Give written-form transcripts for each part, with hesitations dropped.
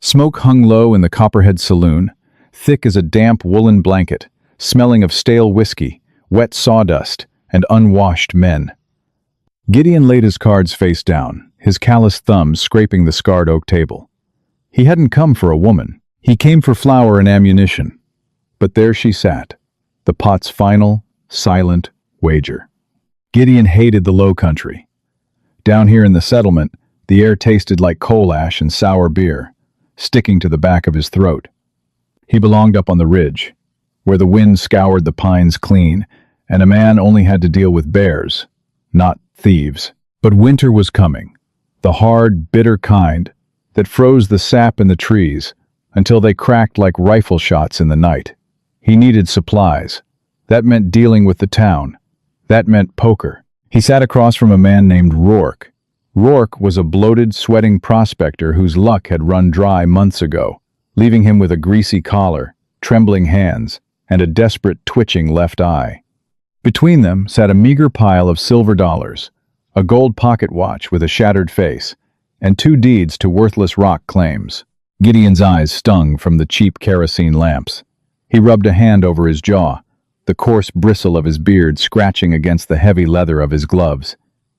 Smoke hung low in the Copperhead saloon, thick as a damp woolen blanket, smelling of stale whiskey, wet sawdust, and unwashed men. Gideon laid his cards face down, his calloused thumbs scraping the scarred oak table. He hadn't come for a woman. He came for flour and ammunition. But there she sat, the pot's final, silent wager. Gideon hated the low country. Down here in the settlement, the air tasted like coal ash and sour beer, sticking to the back of his throat. He belonged up on the ridge, where the wind scoured the pines clean, and a man only had to deal with bears, not thieves. But winter was coming, the hard, bitter kind that froze the sap in the trees until they cracked like rifle shots in the night. He needed supplies. That meant dealing with the town. That meant poker. He sat across from a man named Rourke. Rourke was a bloated, sweating prospector whose luck had run dry months ago, leaving him with a greasy collar, trembling hands, and a desperate, twitching left eye. Between them sat a meager pile of silver dollars, a gold pocket watch with a shattered face, and 2 deeds to worthless rock claims. Gideon's eyes stung from the cheap kerosene lamps. He rubbed a hand over his jaw, the coarse bristle of his beard scratching against the heavy leather of his gloves.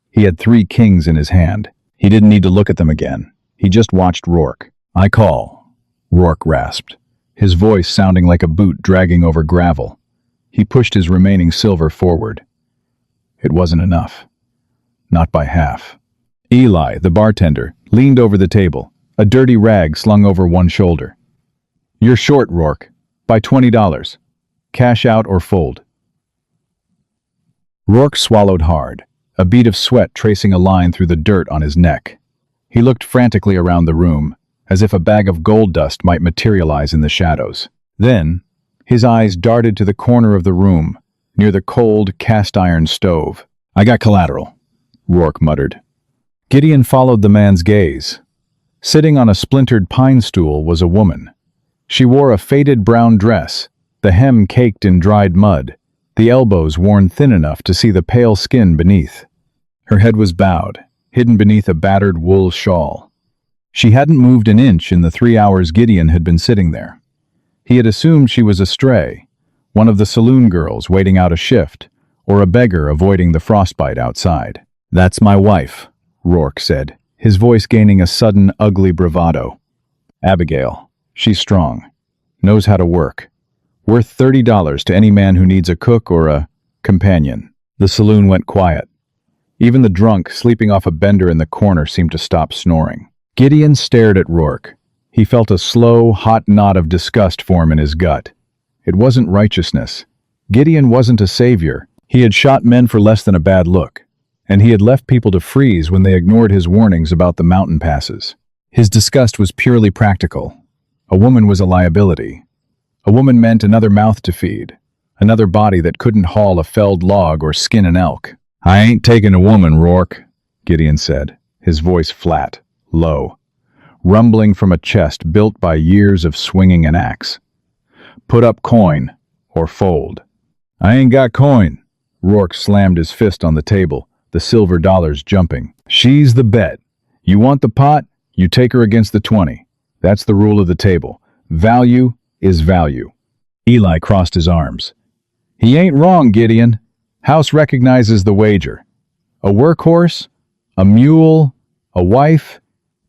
He had 3 kings in his hand. He didn't need to look at them again. He just watched Rourke. "I call," Rourke rasped, his voice sounding like a boot dragging over gravel. He pushed his remaining silver forward. It wasn't enough. Not by half. Eli, the bartender, leaned over the table, a dirty rag slung over one shoulder. "You're short, Rourke. By $20. Cash out or fold." Rourke swallowed hard, a bead of sweat tracing a line through the dirt on his neck. He looked frantically around the room, as if a bag of gold dust might materialize in the shadows. Then, his eyes darted to the corner of the room, near the cold, cast-iron stove. "I got collateral," Rourke muttered. Gideon followed the man's gaze. Sitting on a splintered pine stool was a woman. She wore a faded brown dress, the hem caked in dried mud, the elbows worn thin enough to see the pale skin beneath. Her head was bowed, hidden beneath a battered wool shawl. She hadn't moved an inch in the 3 hours Gideon had been sitting there. He had assumed she was a stray, one of the saloon girls waiting out a shift, or a beggar avoiding the frostbite outside. "That's my wife," Rourke said, his voice gaining a sudden, ugly bravado. "Abigail. She's strong. Knows how to work. Worth $30 to any man who needs a cook or a companion." The saloon went quiet. Even the drunk, sleeping off a bender in the corner, seemed to stop snoring. Gideon stared at Rourke. He felt a slow, hot knot of disgust form in his gut. It wasn't righteousness. Gideon wasn't a savior. He had shot men for less than a bad look, and he had left people to freeze when they ignored his warnings about the mountain passes. His disgust was purely practical. A woman was a liability. A woman meant another mouth to feed, another body that couldn't haul a felled log or skin an elk. "I ain't taking a woman, Rourke," Gideon said, his voice flat, low, rumbling from a chest built by years of swinging an axe. "Put up coin, or fold." "I ain't got coin." Rourke slammed his fist on the table, the silver dollars jumping. "She's the bet. You want the pot, you take her against the 20. That's the rule of the table. Value is value." Eli crossed his arms. "He ain't wrong, Gideon. House recognizes the wager. A workhorse, a mule, a wife,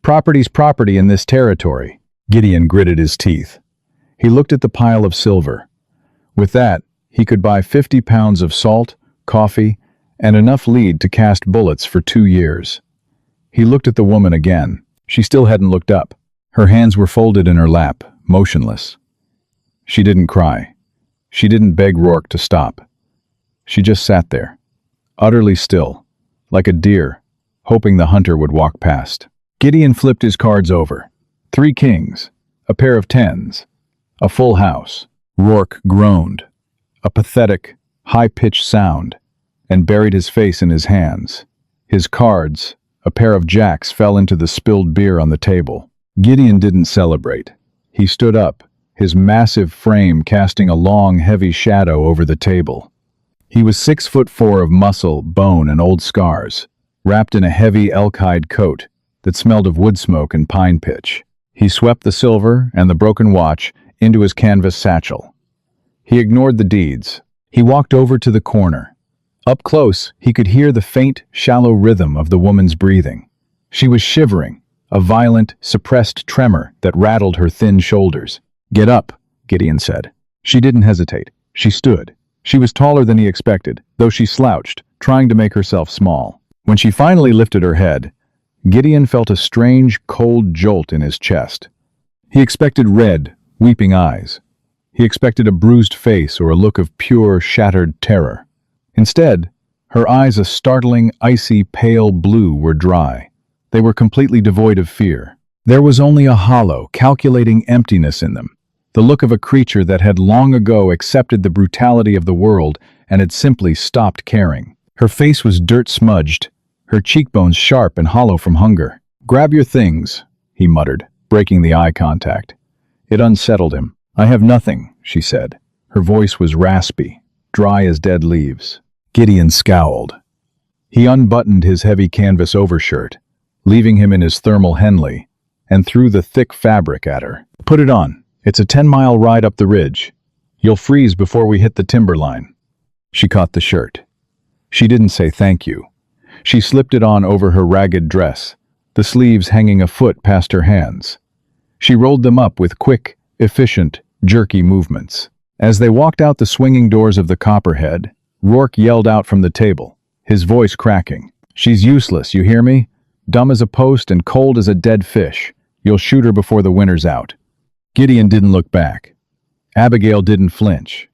property's property in this territory." Gideon gritted his teeth. He looked at the pile of silver. With that, he could buy 50 pounds of salt, coffee, and enough lead to cast bullets for 2 years. He looked at the woman again. She still hadn't looked up. Her hands were folded in her lap, motionless. She didn't cry. She didn't beg Rourke to stop. She just sat there, utterly still, like a deer, hoping the hunter would walk past. Gideon flipped his cards over. 3 kings, a pair of 10s, a full house. Rourke groaned, a pathetic, high-pitched sound, and buried his face in his hands. His cards, a pair of jacks, fell into the spilled beer on the table. Gideon didn't celebrate. He stood up, his massive frame casting a long, heavy shadow over the table. He was 6'4" of muscle, bone, and old scars, wrapped in a heavy elk hide coat that smelled of wood smoke and pine pitch. He swept the silver and the broken watch into his canvas satchel. He ignored the deeds. He walked over to the corner. Up close, he could hear the faint, shallow rhythm of the woman's breathing. She was shivering, a violent, suppressed tremor that rattled her thin shoulders. "Get up," Gideon said. She didn't hesitate. She stood. She was taller than he expected, though she slouched, trying to make herself small. When she finally lifted her head, Gideon felt a strange, cold jolt in his chest. He expected red, weeping eyes. He expected a bruised face or a look of pure, shattered terror. Instead, her eyes, a startling, icy, pale blue, were dry. They were completely devoid of fear. There was only a hollow, calculating emptiness in them, the look of a creature that had long ago accepted the brutality of the world and had simply stopped caring. Her face was dirt-smudged, her cheekbones sharp and hollow from hunger. "Grab your things," he muttered, breaking the eye contact. It unsettled him. "I have nothing," she said. Her voice was raspy, dry as dead leaves. Gideon scowled. He unbuttoned his heavy canvas overshirt, leaving him in his thermal Henley, and threw the thick fabric at her. "Put it on. It's a 10-mile ride up the ridge. You'll freeze before we hit the timberline." She caught the shirt. She didn't say thank you. She slipped it on over her ragged dress, the sleeves hanging a foot past her hands. She rolled them up with quick, efficient, jerky movements. As they walked out the swinging doors of the Copperhead, Rourke yelled out from the table, his voice cracking. "She's useless, you hear me? Dumb as a post and cold as a dead fish. You'll shoot her before the winter's out." Gideon didn't look back. Abigail didn't flinch.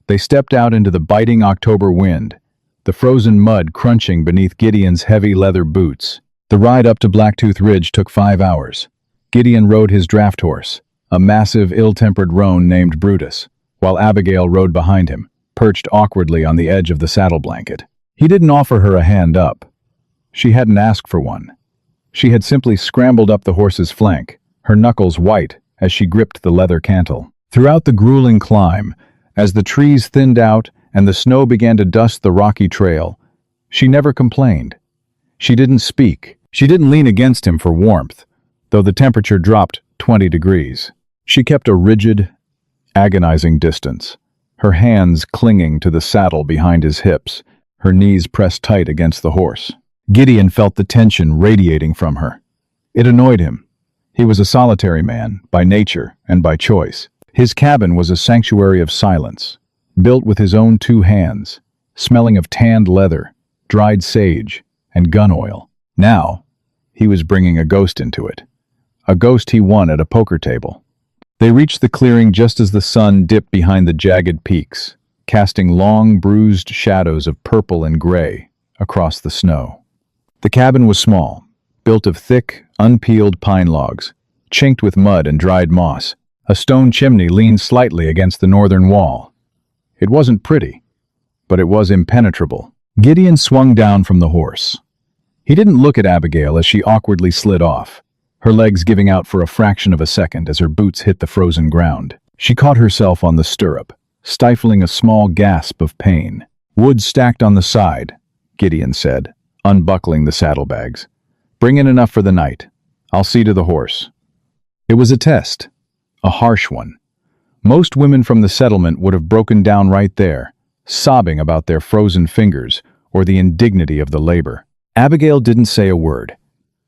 They stepped out into the biting October wind, the frozen mud crunching beneath Gideon's heavy leather boots. The ride up to Blacktooth Ridge took 5 hours. Gideon rode his draft horse, a massive, ill-tempered roan named Brutus, while Abigail rode behind him, perched awkwardly on the edge of the saddle blanket. He didn't offer her a hand up. She hadn't asked for one. She had simply scrambled up the horse's flank, her knuckles white as she gripped the leather cantle. Throughout the grueling climb, as the trees thinned out and the snow began to dust the rocky trail, she never complained. She didn't speak. She didn't lean against him for warmth, though the temperature dropped 20 degrees. She kept a rigid, agonizing distance, her hands clinging to the saddle behind his hips, her knees pressed tight against the horse. Gideon felt the tension radiating from her. It annoyed him. He was a solitary man, by nature and by choice. His cabin was a sanctuary of silence, built with his own 2 hands, smelling of tanned leather, dried sage, and gun oil. Now, he was bringing a ghost into it. A ghost he won at a poker table. They reached the clearing just as the sun dipped behind the jagged peaks, casting long, bruised shadows of purple and gray across the snow. The cabin was small, built of thick, unpeeled pine logs, chinked with mud and dried moss. A stone chimney leaned slightly against the northern wall. It wasn't pretty, but it was impenetrable. Gideon swung down from the horse. He didn't look at Abigail as she awkwardly slid off, her legs giving out for a fraction of a second as her boots hit the frozen ground. She caught herself on the stirrup, stifling a small gasp of pain. "Wood stacked on the side," Gideon said, unbuckling the saddlebags. "Bring in enough for the night. I'll see to the horse." It was a test, a harsh one. Most women from the settlement would have broken down right there, sobbing about their frozen fingers or the indignity of the labor. Abigail didn't say a word.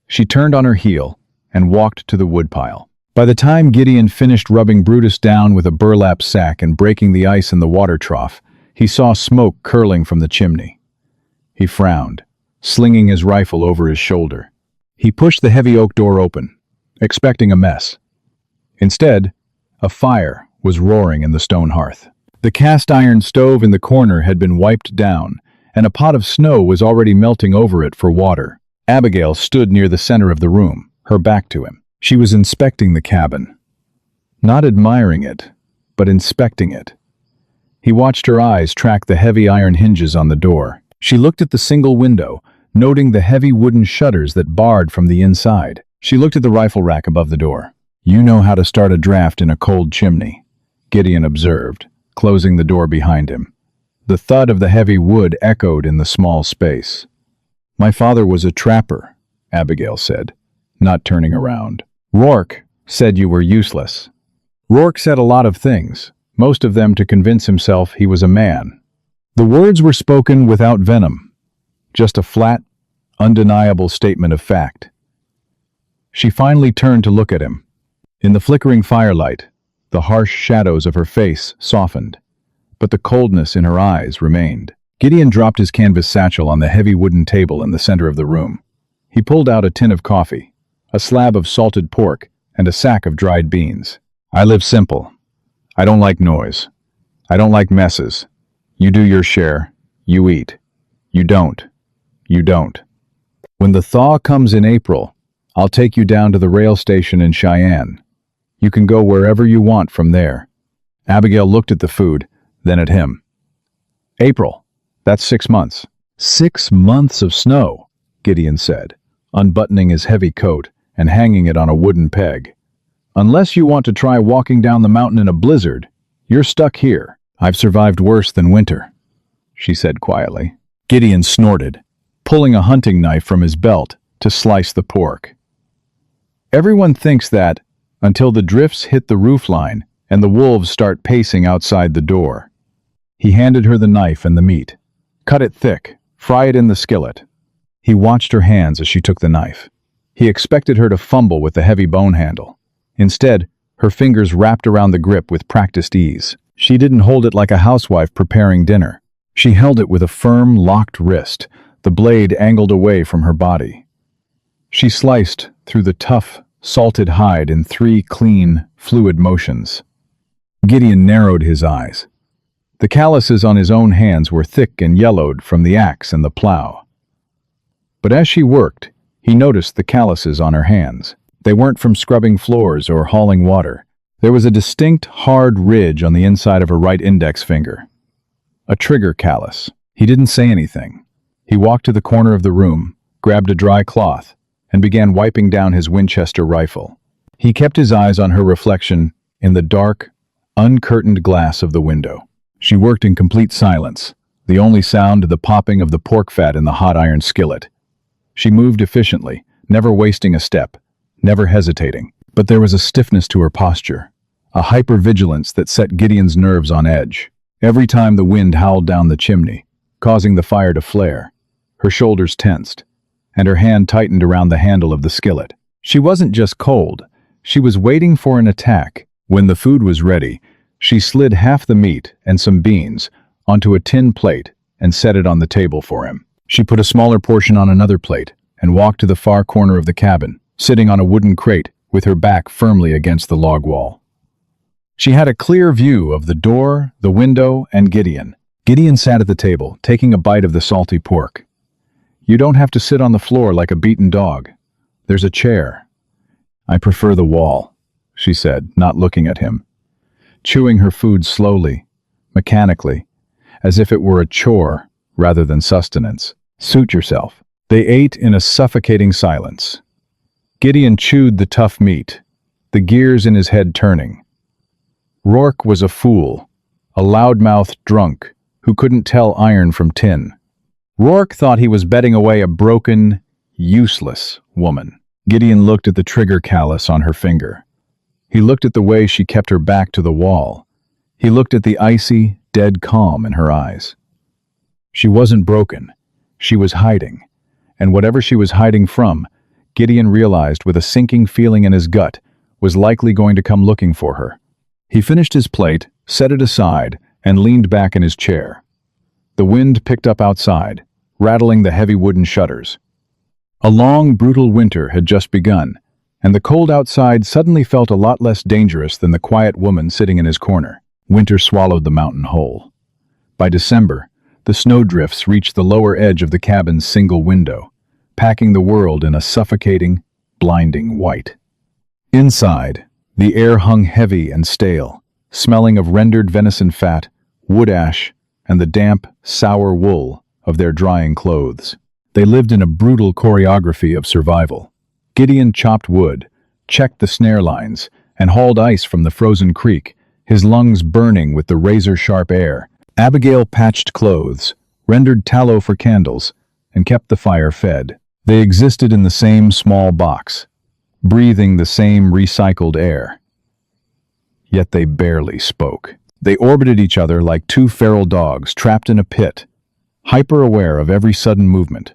She turned on her heel and walked to the woodpile. By the time Gideon finished rubbing Brutus down with a burlap sack and breaking the ice in the water trough, he saw smoke curling from the chimney. He frowned, slinging his rifle over his shoulder. He pushed the heavy oak door open, expecting a mess. Instead, a fire was roaring in the stone hearth. The cast-iron stove in the corner had been wiped down, and a pot of snow was already melting over it for water. Abigail stood near the center of the room, her back to him. She was inspecting the cabin. Not admiring it, but inspecting it. He watched her eyes track the heavy iron hinges on the door. She looked at the single window, noting the heavy wooden shutters that barred from the inside. She looked at the rifle rack above the door. "You know how to start a draft in a cold chimney," Gideon observed, closing the door behind him. The thud of the heavy wood echoed in the small space. "My father was a trapper," Abigail said, not turning around. "Rourke," Said you were useless. Rourke said a lot of things, most of them to convince himself he was a man. The words were spoken without venom, just a flat, undeniable statement of fact. She finally turned to look at him. In the flickering firelight, the harsh shadows of her face softened, but the coldness in her eyes remained. Gideon dropped his canvas satchel on the heavy wooden table in the center of the room. He pulled out a tin of coffee, a slab of salted pork, and a sack of dried beans. I live simple. I don't like noise. I don't like messes. You do your share. You eat. You don't. You don't. When the thaw comes in April, I'll take you down to the rail station in Cheyenne. You can go wherever you want from there. Abigail looked at the food, then at him. April. That's 6 months. 6 months of snow, Gideon said, unbuttoning his heavy coat and hanging it on a wooden peg. Unless you want to try walking down the mountain in a blizzard, you're stuck here. I've survived worse than winter, she said quietly. Gideon snorted, pulling a hunting knife from his belt to slice the pork. Everyone thinks that until the drifts hit the roofline and the wolves start pacing outside the door. He handed her the knife and the meat. Cut it thick, fry it in the skillet. He watched her hands as she took the knife. He expected her to fumble with the heavy bone handle. Instead, her fingers wrapped around the grip with practiced ease. She didn't hold it like a housewife preparing dinner. She held it with a firm, locked wrist, the blade angled away from her body. She sliced through the tough, salted hide in 3 clean, fluid motions. Gideon narrowed his eyes. The calluses on his own hands were thick and yellowed from the axe and the plow. But as she worked, he noticed the calluses on her hands. They weren't from scrubbing floors or hauling water. There was a distinct, hard ridge on the inside of her right index finger. A trigger callus. He didn't say anything. He walked to the corner of the room, grabbed a dry cloth, and began wiping down his Winchester rifle. He kept his eyes on her reflection in the dark, uncurtained glass of the window. She worked in complete silence, the only sound the popping of the pork fat in the hot iron skillet. She moved efficiently, never wasting a step, never hesitating. But there was a stiffness to her posture, a hypervigilance that set Gideon's nerves on edge. Every time the wind howled down the chimney, causing the fire to flare, her shoulders tensed, and her hand tightened around the handle of the skillet. She wasn't just cold, she was waiting for an attack. When the food was ready, she slid half the meat and some beans onto a tin plate and set it on the table for him. She put a smaller portion on another plate and walked to the far corner of the cabin, sitting on a wooden crate with her back firmly against the log wall. She had a clear view of the door, the window, and Gideon. Gideon sat at the table, taking a bite of the salty pork. You don't have to sit on the floor like a beaten dog. There's a chair. I prefer the wall, she said, not looking at him. Chewing her food slowly, mechanically, as if it were a chore rather than sustenance. Suit yourself. They ate in a suffocating silence. Gideon chewed the tough meat, the gears in his head turning. Rourke was a fool, a loudmouthed drunk who couldn't tell iron from tin. Rourke thought he was betting away a broken, useless woman. Gideon looked at the trigger callus on her finger. He looked at the way she kept her back to the wall. He looked at the icy, dead calm in her eyes. She wasn't broken. She was hiding. And whatever she was hiding from, Gideon realized with a sinking feeling in his gut, was likely going to come looking for her. He finished his plate, set it aside, and leaned back in his chair. The wind picked up outside, rattling the heavy wooden shutters. A long, brutal winter had just begun, and the cold outside suddenly felt a lot less dangerous than the quiet woman sitting in his corner. Winter swallowed the mountain whole. By December, the snowdrifts reached the lower edge of the cabin's single window, packing the world in a suffocating, blinding white. Inside, the air hung heavy and stale, smelling of rendered venison fat, wood ash, and the damp, sour wool of their drying clothes. They lived in a brutal choreography of survival. Gideon chopped wood, checked the snare lines, and hauled ice from the frozen creek, his lungs burning with the razor-sharp air. Abigail patched clothes, rendered tallow for candles, and kept the fire fed. They existed in the same small box, breathing the same recycled air. Yet they barely spoke. They orbited each other like two feral dogs trapped in a pit, hyper-aware of every sudden movement,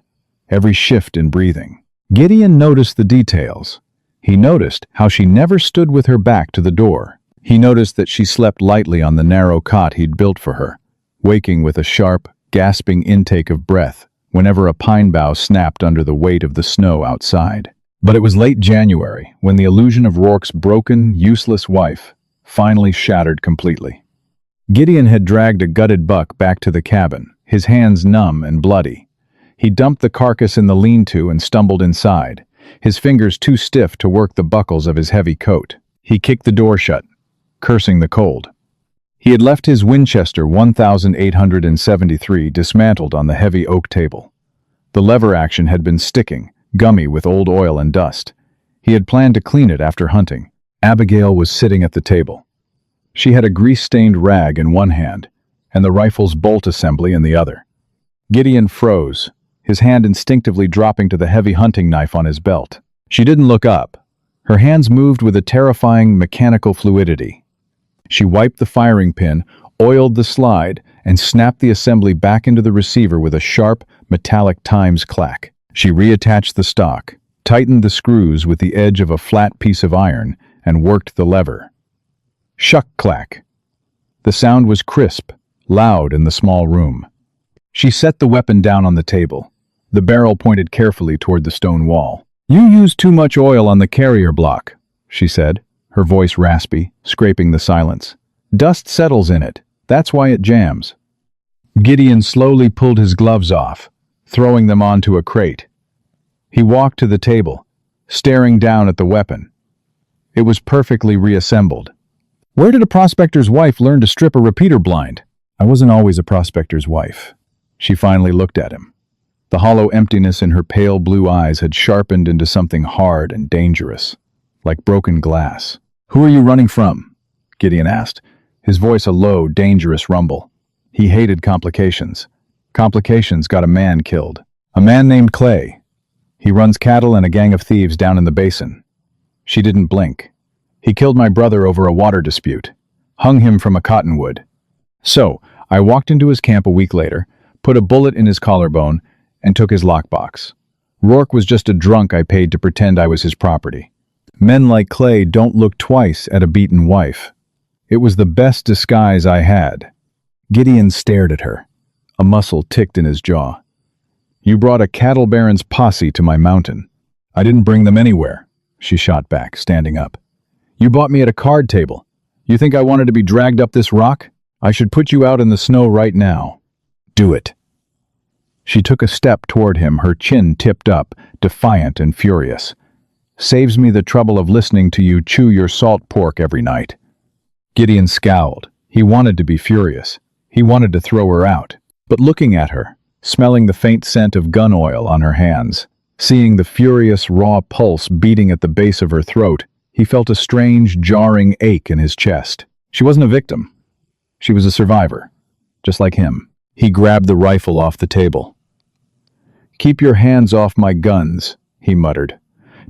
every shift in breathing. Gideon noticed the details. He noticed how she never stood with her back to the door. He noticed that she slept lightly on the narrow cot he'd built for her, waking with a sharp, gasping intake of breath whenever a pine bough snapped under the weight of the snow outside. But it was late January when the illusion of Rourke's broken, useless wife finally shattered completely. Gideon had dragged a gutted buck back to the cabin, his hands numb and bloody. He dumped the carcass in the lean-to and stumbled inside, his fingers too stiff to work the buckles of his heavy coat. He kicked the door shut, cursing the cold. He had left his Winchester 1873 dismantled on the heavy oak table. The lever action had been sticking, gummy with old oil and dust. He had planned to clean it after hunting. Abigail was sitting at the table. She had a grease-stained rag in one hand and the rifle's bolt assembly in the other. Gideon froze, his hand instinctively dropping to the heavy hunting knife on his belt. She didn't look up. Her hands moved with a terrifying mechanical fluidity. She wiped the firing pin, oiled the slide, and snapped the assembly back into the receiver with a sharp, metallic Times clack. She reattached the stock, tightened the screws with the edge of a flat piece of iron, and worked the lever. Shuck-clack. The sound was crisp, loud in the small room. She set the weapon down on the table. The barrel pointed carefully toward the stone wall. "You used too much oil on the carrier block," she said, her voice raspy, scraping the silence. "Dust settles in it. That's why it jams." Gideon slowly pulled his gloves off, throwing them onto a crate. He walked to the table, staring down at the weapon. It was perfectly reassembled. "Where did a prospector's wife learn to strip a repeater blind?" "I wasn't always a prospector's wife." She finally looked at him. The hollow emptiness in her pale blue eyes had sharpened into something hard and dangerous, like broken glass. "Who are you running from?" Gideon asked, his voice a low, dangerous rumble. He hated complications. Complications got a man killed. "A man named Clay. He runs cattle and a gang of thieves down in the basin." She didn't blink. "He killed my brother over a water dispute. Hung him from a cottonwood. So, I walked into his camp a week later, put a bullet in his collarbone, and took his lockbox. Rourke was just a drunk I paid to pretend I was his property. Men like Clay don't look twice at a beaten wife. It was the best disguise I had." Gideon stared at her. A muscle ticked in his jaw. "You brought a cattle baron's posse to my mountain." "I didn't bring them anywhere," she shot back, standing up. "You bought me at a card table. You think I wanted to be dragged up this rock? I should put you out in the snow right now." "Do it." She took a step toward him, her chin tipped up, defiant and furious. "Saves me the trouble of listening to you chew your salt pork every night." Gideon scowled. He wanted to be furious. He wanted to throw her out. But looking at her, smelling the faint scent of gun oil on her hands, seeing the furious, raw pulse beating at the base of her throat, he felt a strange, jarring ache in his chest. She wasn't a victim. She was a survivor, just like him. He grabbed the rifle off the table. "Keep your hands off my guns," he muttered,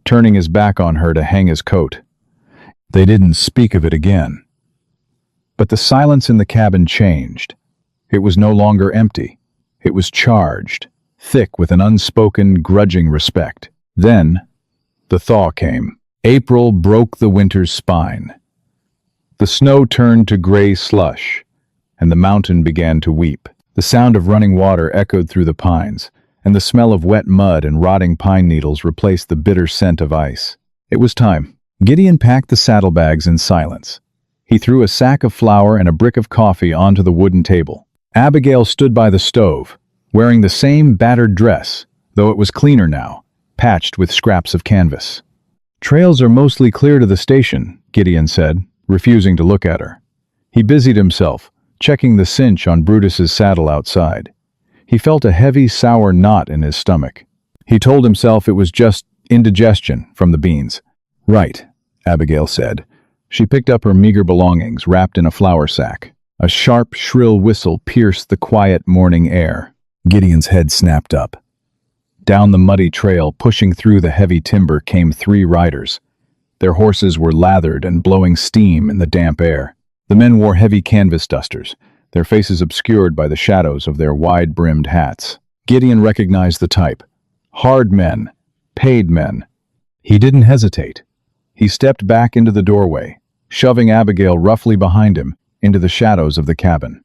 turning his back on her to hang his coat. They didn't speak of it again. But the silence in the cabin changed. It was no longer empty. It was charged, thick with an unspoken, grudging respect. Then, the thaw came. April broke the winter's spine. The snow turned to gray slush, and the mountain began to weep. The sound of running water echoed through the pines, and the smell of wet mud and rotting pine needles replaced the bitter scent of ice. It was time. Gideon packed the saddlebags in silence. He threw a sack of flour and a brick of coffee onto the wooden table. Abigail stood by the stove, wearing the same battered dress, though it was cleaner now, patched with scraps of canvas. "Trails are mostly clear to the station," Gideon said, refusing to look at her. He busied himself, checking the cinch on Brutus's saddle outside. He felt a heavy, sour knot in his stomach. He told himself it was just indigestion from the beans. "Right," Abigail said. She picked up her meager belongings, wrapped in a flour sack. A sharp, shrill whistle pierced the quiet morning air. Gideon's head snapped up. Down the muddy trail, pushing through the heavy timber, came 3 riders. Their horses were lathered and blowing steam in the damp air. The men wore heavy canvas dusters, their faces obscured by the shadows of their wide-brimmed hats. Gideon recognized the type. Hard men, paid men. He didn't hesitate. He stepped back into the doorway, shoving Abigail roughly behind him into the shadows of the cabin.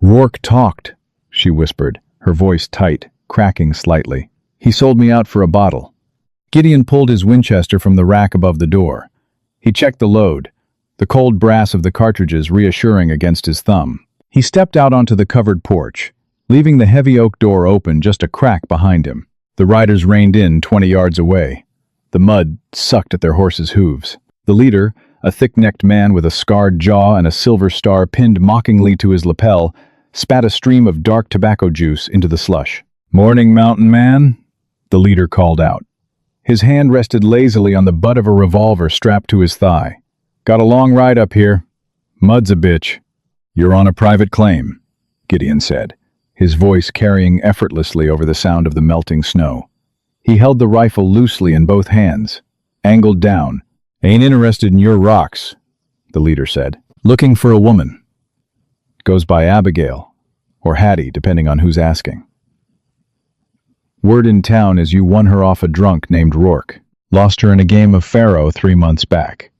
"Rourke talked," she whispered, her voice tight, cracking slightly. "He sold me out for a bottle." Gideon pulled his Winchester from the rack above the door. He checked the load, the cold brass of the cartridges reassuring against his thumb. He stepped out onto the covered porch, leaving the heavy oak door open just a crack behind him. The riders reined in 20 yards away. The mud sucked at their horses' hooves. The leader, a thick-necked man with a scarred jaw and a silver star pinned mockingly to his lapel, spat a stream of dark tobacco juice into the slush. "Morning, mountain man," the leader called out. His hand rested lazily on the butt of a revolver strapped to his thigh. "Got a long ride up here. Mud's a bitch." "You're on a private claim," Gideon said, his voice carrying effortlessly over the sound of the melting snow. He held the rifle loosely in both hands, angled down. "Ain't interested in your rocks," the leader said. "Looking for a woman. Goes by Abigail, or Hattie, depending on who's asking. Word in town is you won her off a drunk named Rourke. Lost her in a game of faro 3 months back."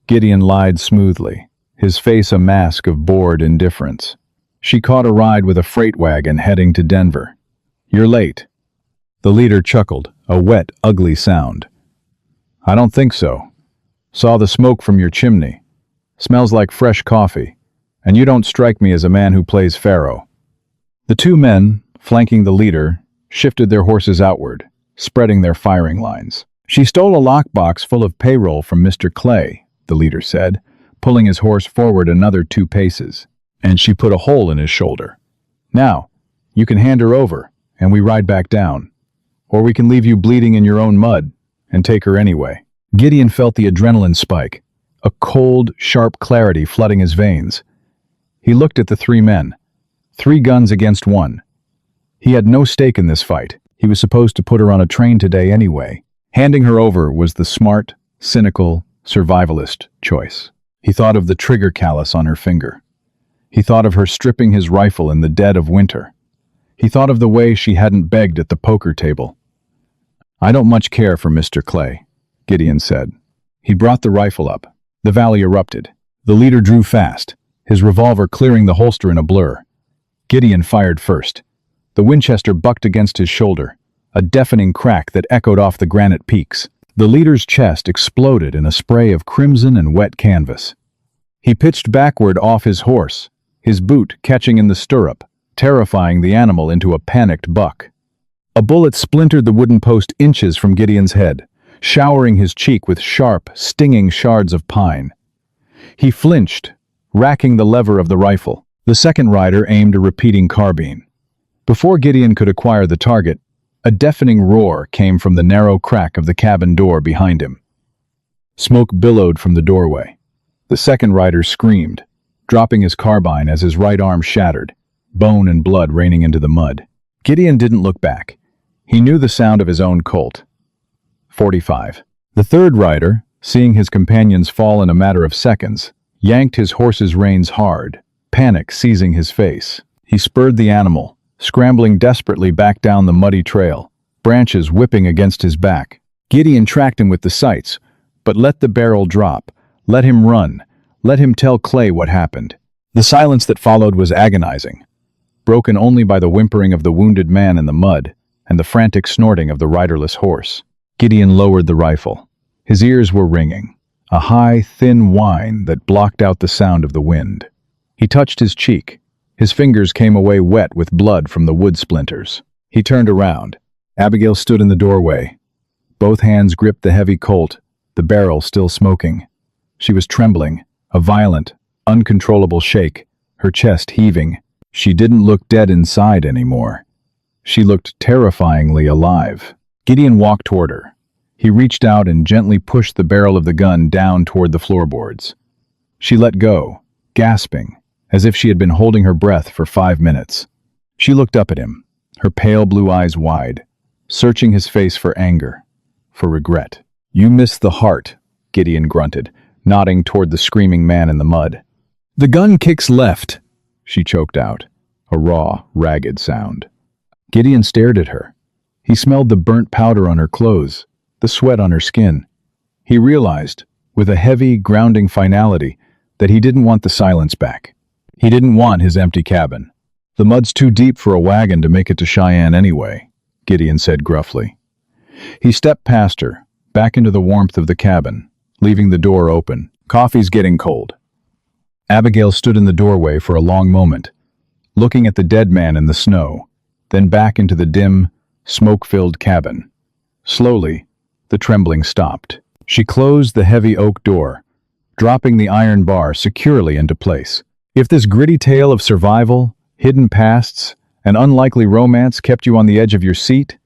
Gideon lied smoothly, his face a mask of bored indifference. "She caught a ride with a freight wagon heading to Denver. You're late." The leader chuckled, a wet, ugly sound. "I don't think so. Saw the smoke from your chimney. Smells like fresh coffee. And you don't strike me as a man who plays faro." The two men, flanking the leader, shifted their horses outward, spreading their firing lines. "She stole a lockbox full of payroll from Mr. Clay," the leader said, pulling his horse forward another 2 paces. "And she put a hole in his shoulder. Now, you can hand her over, and we ride back down. Or we can leave you bleeding in your own mud, and take her anyway." Gideon felt the adrenaline spike, a cold, sharp clarity flooding his veins. He looked at the 3 men, 3 guns against 1. He had no stake in this fight. He was supposed to put her on a train today anyway. Handing her over was the smart, cynical, survivalist choice. He thought of the trigger callus on her finger. He thought of her stripping his rifle in the dead of winter. He thought of the way she hadn't begged at the poker table. "I don't much care for Mr. Clay," Gideon said. He brought the rifle up. The valley erupted. The leader drew fast, his revolver clearing the holster in a blur. Gideon fired first. The Winchester bucked against his shoulder, a deafening crack that echoed off the granite peaks. The leader's chest exploded in a spray of crimson and wet canvas. He pitched backward off his horse, his boot catching in the stirrup, terrifying the animal into a panicked buck. A bullet splintered the wooden post inches from Gideon's head, showering his cheek with sharp, stinging shards of pine. He flinched, racking the lever of the rifle. The second rider aimed a repeating carbine. Before Gideon could acquire the target, a deafening roar came from the narrow crack of the cabin door behind him. Smoke billowed from the doorway. The second rider screamed, dropping his carbine as his right arm shattered, bone and blood raining into the mud. Gideon didn't look back. He knew the sound of his own Colt. 45. The third rider, seeing his companions fall in a matter of seconds, yanked his horse's reins hard, panic seizing his face. He spurred the animal, scrambling desperately back down the muddy trail, branches whipping against his back. Gideon tracked him with the sights, but let the barrel drop, let him run, let him tell Clay what happened. The silence that followed was agonizing, broken only by the whimpering of the wounded man in the mud and the frantic snorting of the riderless horse. Gideon lowered the rifle. His ears were ringing, a high, thin whine that blocked out the sound of the wind. He touched his cheek. His fingers came away wet with blood from the wood splinters. He turned around. Abigail stood in the doorway. Both hands gripped the heavy Colt, the barrel still smoking. She was trembling, a violent, uncontrollable shake, her chest heaving. She didn't look dead inside anymore. She looked terrifyingly alive. Gideon walked toward her. He reached out and gently pushed the barrel of the gun down toward the floorboards. She let go, gasping, as if she had been holding her breath for 5 minutes. She looked up at him, her pale blue eyes wide, searching his face for anger, for regret. "You missed the heart," Gideon grunted, nodding toward the screaming man in the mud. The gun kicks left, she choked out, a raw, ragged sound. Gideon stared at her. He smelled the burnt powder on her clothes, the sweat on her skin. He realized, with a heavy, grounding finality, that he didn't want the silence back. He didn't want his empty cabin. The mud's too deep for a wagon to make it to Cheyenne anyway, Gideon said gruffly. He stepped past her, back into the warmth of the cabin, leaving the door open. Coffee's getting cold. Abigail stood in the doorway for a long moment, looking at the dead man in the snow, then back into the dim, smoke-filled cabin. Slowly, the trembling stopped. She closed the heavy oak door, dropping the iron bar securely into place. If this gritty tale of survival, hidden pasts, and unlikely romance kept you on the edge of your seat,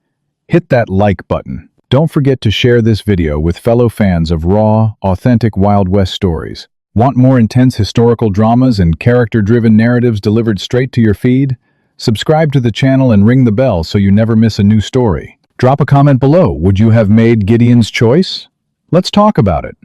hit that like button. Don't forget to share this video with fellow fans of raw, authentic Wild West stories. Want more intense historical dramas and character-driven narratives delivered straight to your feed? Subscribe to the channel and ring the bell so you never miss a new story. Drop a comment below. Would you have made Gideon's choice? Let's talk about it.